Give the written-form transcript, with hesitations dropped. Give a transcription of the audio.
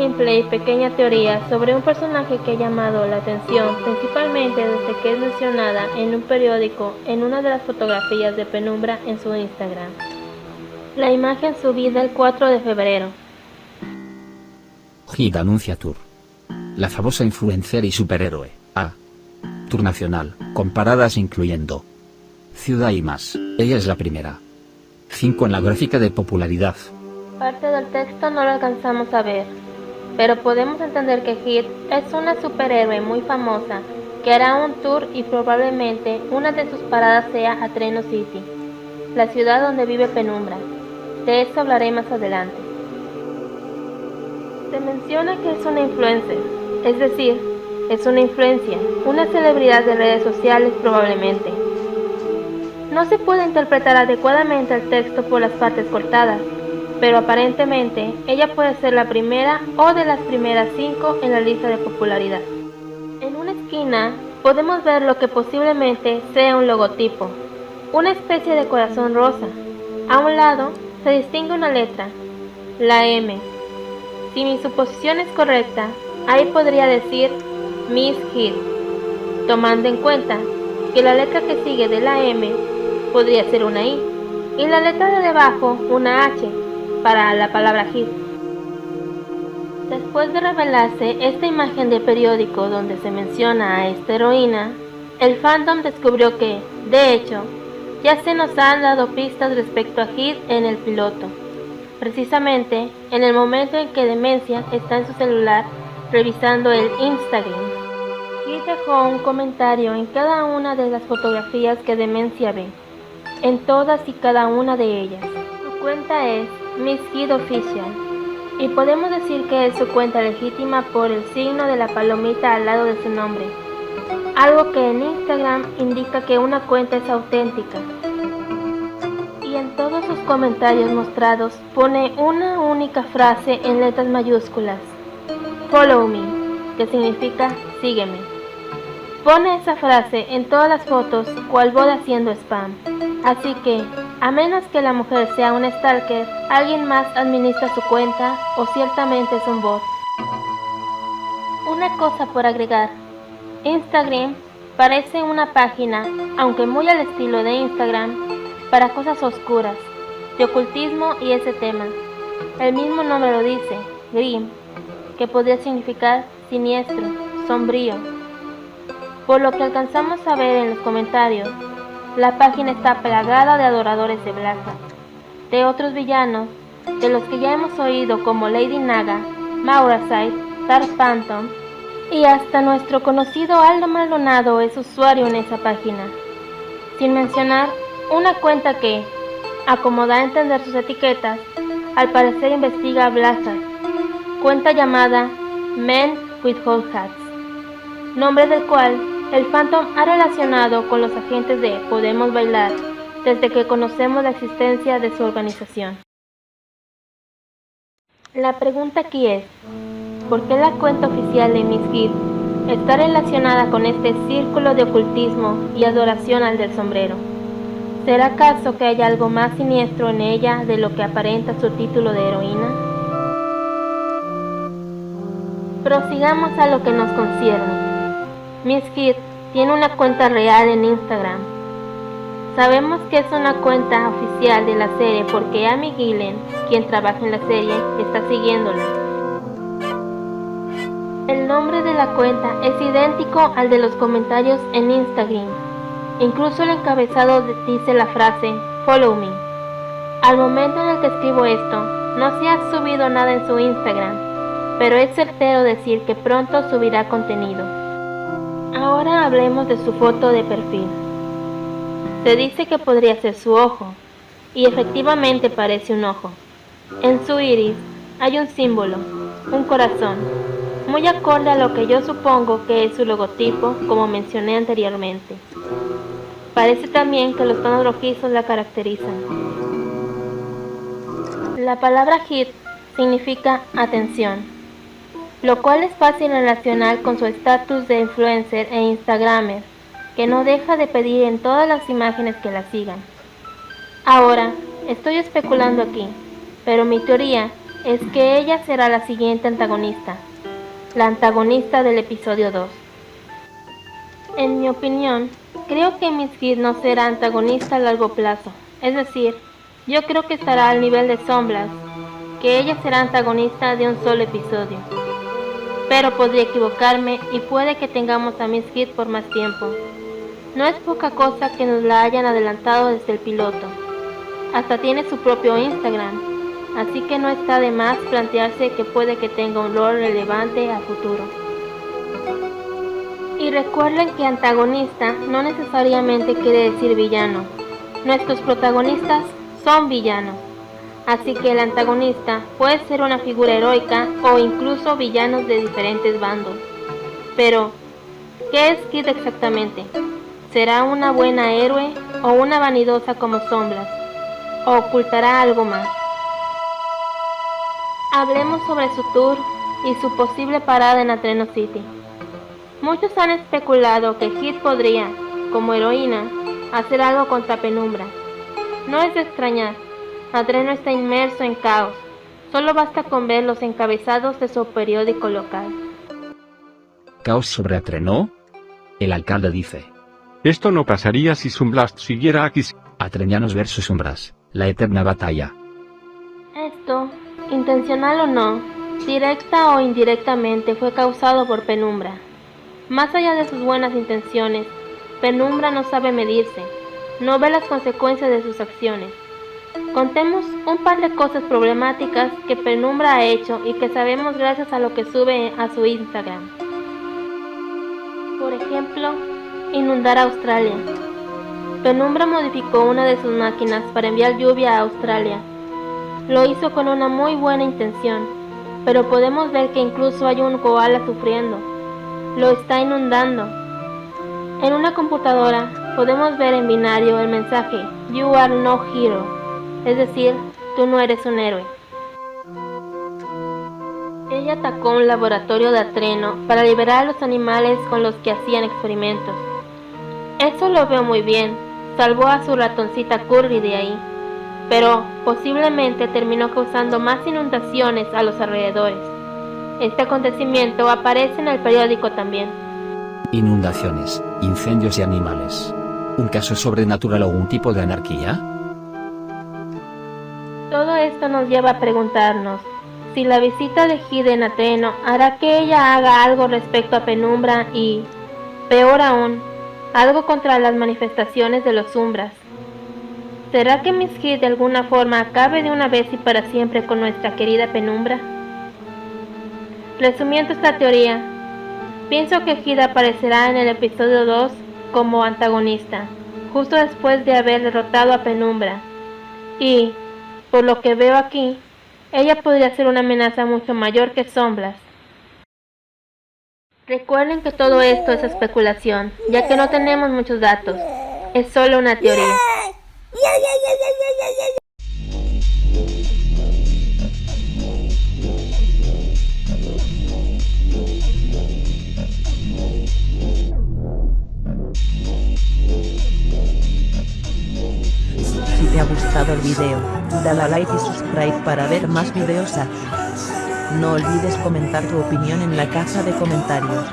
simple y pequeña teoría sobre un personaje que ha llamado la atención principalmente desde que es mencionada en un periódico en una de las fotografías de penumbra en su Instagram. La imagen subida el 4 de febrero. Hit anuncia tour. La famosa influencer y superhéroe, tour nacional, con paradas incluyendo ciudad y más. Ella es la primera. 5 en la gráfica de popularidad. Parte del texto no lo alcanzamos a ver, pero podemos entender que Hit es una superhéroe muy famosa que hará un tour y probablemente una de sus paradas sea Atreno City, la ciudad donde vive Penumbra. De eso hablaré más adelante. Se menciona que es una influencer, es decir, es una influencia, una celebridad de redes sociales probablemente. No se puede interpretar adecuadamente el texto por las partes cortadas, pero aparentemente ella puede ser la primera o de las primeras 5 en la lista de popularidad. En una esquina podemos ver lo que posiblemente sea un logotipo, una especie de corazón rosa. A un lado se distingue una letra, la M. Si mi suposición es correcta, ahí podría decir Miss Hit, tomando en cuenta que la letra que sigue de la M podría ser una I y la letra de debajo una H para la palabra Hit. Después de revelarse esta imagen de periódico donde se menciona a esta heroína, el fandom descubrió que, de hecho, ya se nos han dado pistas respecto a Hit en el piloto, precisamente en el momento en que Demencia está en su celular revisando el Instagram. Hit dejó un comentario en cada una de las fotografías que Demencia ve, en todas y cada una de ellas. Su cuenta es Miss Hit Official, y podemos decir que es su cuenta legítima por el signo de la palomita al lado de su nombre, algo que en Instagram indica que una cuenta es auténtica. Y en todos sus comentarios mostrados pone una única frase en letras mayúsculas: Follow me, que significa sígueme. Pone esa frase en todas las fotos cual bot haciendo spam. Así que, a menos que la mujer sea una stalker, alguien más administra su cuenta o ciertamente es un bot. Una cosa por agregar: Instagram parece una página, aunque muy al estilo de Instagram, para cosas oscuras, de ocultismo y ese tema. El mismo nombre lo dice, Grim, que podría significar siniestro, sombrío. Por lo que alcanzamos a ver en los comentarios, la página está plagada de adoradores de Blackheart, de otros villanos, de los que ya hemos oído como Lady Naga, Mauracide, Dark Phantom, y hasta nuestro conocido Aldo Maldonado es usuario en esa página. Sin mencionar una cuenta que, a como da a entender sus etiquetas, al parecer investiga a Blackheart, cuenta llamada Men with Hot Hats, nombre del cual el Phantom ha relacionado con los agentes de Podemos Bailar desde que conocemos la existencia de su organización. La pregunta aquí es, ¿por qué la cuenta oficial de Miss Hit está relacionada con este círculo de ocultismo y adoración al del sombrero? ¿Será acaso que hay algo más siniestro en ella de lo que aparenta su título de heroína? Prosigamos a lo que nos concierne. Miss Hit tiene una cuenta real en Instagram. Sabemos que es una cuenta oficial de la serie porque Amy Gillen, quien trabaja en la serie, está siguiéndola. El nombre de la cuenta es idéntico al de los comentarios en Instagram. Incluso el encabezado dice la frase Follow me. Al momento en el que escribo esto, no se ha subido nada en su Instagram, pero es certero decir que pronto subirá contenido. Ahora hablemos de su foto de perfil. Se dice que podría ser su ojo, y efectivamente parece un ojo. En su iris hay un símbolo, un corazón, muy acorde a lo que yo supongo que es su logotipo, como mencioné anteriormente. Parece también que los tonos rojizos la caracterizan. La palabra hit significa atención, lo cual es fácil relacionar con su estatus de influencer e instagramer, que no deja de pedir en todas las imágenes que la sigan. Ahora, estoy especulando aquí, pero mi teoría es que ella será la siguiente antagonista, la antagonista del episodio 2. En mi opinión, creo que Miss Heath no será antagonista a largo plazo, es decir, yo creo que estará al nivel de Sombras, que ella será antagonista de un solo episodio. Pero podría equivocarme y puede que tengamos a Miss Heath por más tiempo. No es poca cosa que nos la hayan adelantado desde el piloto. Hasta tiene su propio Instagram, así que no está de más plantearse que puede que tenga un rol relevante a futuro. Y recuerden que antagonista no necesariamente quiere decir villano. Nuestros protagonistas son villanos, así que el antagonista puede ser una figura heroica o incluso villanos de diferentes bandos. Pero, ¿qué es Heath exactamente? ¿Será una buena héroe o una vanidosa como Sombras? ¿O ocultará algo más? Hablemos sobre su tour y su posible parada en Atreno City. Muchos han especulado que Heath podría, como heroína, hacer algo contra Penumbra. No es de extrañar, Atreno está inmerso en caos, solo basta con ver los encabezados de su periódico local. ¿Caos sobre Atreno? El alcalde dice. Esto no pasaría si Zumblast siguiera aquí. Atrenianos versus Sombras, la eterna batalla. Esto, intencional o no, directa o indirectamente fue causado por Penumbra. Más allá de sus buenas intenciones, Penumbra no sabe medirse, no ve las consecuencias de sus acciones. Contemos un par de cosas problemáticas que Penumbra ha hecho y que sabemos gracias a lo que sube a su Instagram. Por ejemplo, inundar Australia. Penumbra modificó una de sus máquinas para enviar lluvia a Australia. Lo hizo con una muy buena intención, pero podemos ver que incluso hay un koala sufriendo. Lo está inundando. En una computadora podemos ver en binario el mensaje "You are no hero", es decir, tú no eres un héroe. Ella atacó un laboratorio de Atreno para liberar a los animales con los que hacían experimentos. Eso lo veo muy bien, salvó a su ratoncita Curly de ahí, pero posiblemente terminó causando más inundaciones a los alrededores. Este acontecimiento aparece en el periódico también. Inundaciones, incendios y animales. ¿Un caso sobrenatural o un tipo de anarquía? Todo esto nos lleva a preguntarnos si la visita de Heath en Atreno hará que ella haga algo respecto a Penumbra y, peor aún, algo contra las manifestaciones de los Sombras. ¿Será que Miss Heath de alguna forma acabe de una vez y para siempre con nuestra querida Penumbra? Resumiendo esta teoría, pienso que Heath aparecerá en el episodio 2 como antagonista, justo después de haber derrotado a Penumbra, y, por lo que veo aquí, ella podría ser una amenaza mucho mayor que Sombras. Recuerden que todo esto es especulación, ya que no tenemos muchos datos, es solo una teoría. Si te ha gustado el video, dale a like y subscribe para ver más videos aquí. No olvides comentar tu opinión en la caja de comentarios.